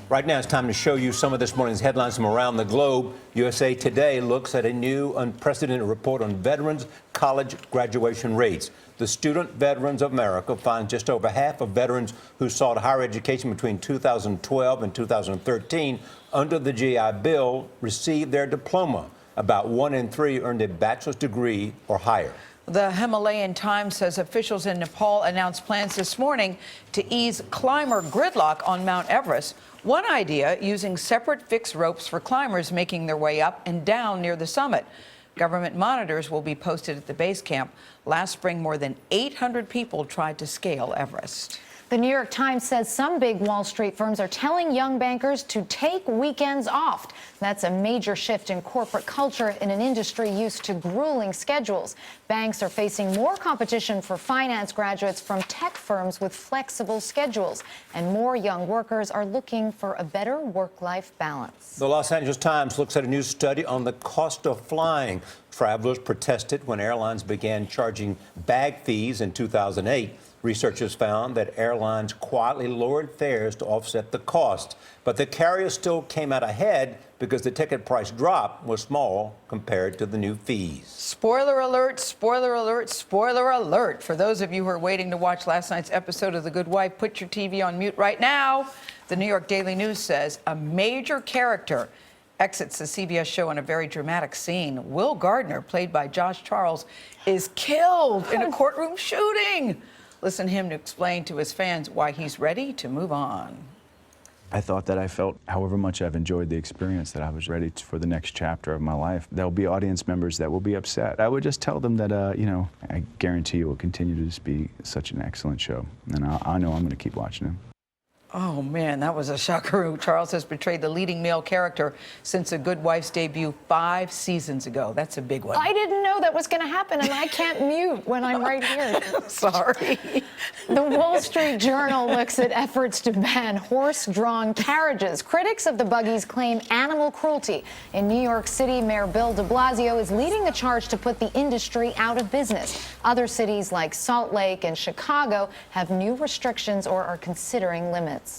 Right now, it's time to show you some of this morning's headlines from around the globe. USA Today looks at a new unprecedented report on veterans' college graduation rates. The Student Veterans of America finds just over half of veterans who sought higher education between 2012 and 2013 under the GI Bill received their diploma. About 1 in 3 earned a bachelor's degree or higher. The Himalayan Times says officials in Nepal announced plans this morning to ease climber gridlock on Mount Everest. One idea, using separate fixed ropes for climbers making their way up and down near the summit. Government monitors will be posted at the base camp. Last spring, more than 800 people tried to scale Everest. The New York Times says some big Wall Street firms are telling young bankers to take weekends off. That's a major shift in corporate culture in an industry used to grueling schedules. Banks are facing more competition for finance graduates from tech firms with flexible schedules, and more young workers are looking for a better work-life balance. The Los Angeles Times looks at a new study on the cost of flying. Travelers protested when airlines began charging bag fees in 2008. Researchers found that airlines quietly lowered fares to offset the cost, but the carriers still came out ahead because the ticket price drop was small compared to the new fees. Spoiler alert, spoiler alert, spoiler alert. For those of you who are waiting to watch last night's episode of The Good Wife, put your TV on mute right now. The New York Daily News says a major character exits the CBS show in a very dramatic scene. Will Gardner, played by Josh Charles, is killed in a courtroom shooting. Listen to him to explain to his fans why he's ready to move on. I thought that I felt, however much I've enjoyed the experience, that I was ready for the next chapter of my life. There'll be audience members that will be upset. I would just tell them that, I guarantee it will continue to just be such an excellent show. And I know I'm going to keep watching it. Oh, man, that was a shocker. Charles has portrayed the leading male character since The Good Wife's debut 5 seasons ago. That's a big one. I didn't know that was going to happen, and I can't mute when I'm right here. Sorry. The Wall Street Journal looks at efforts to ban horse-drawn carriages. Critics of the buggies claim animal cruelty. In New York City, Mayor Bill de Blasio is leading the charge to put the industry out of business. Other cities like Salt Lake and Chicago have new restrictions or are considering limits.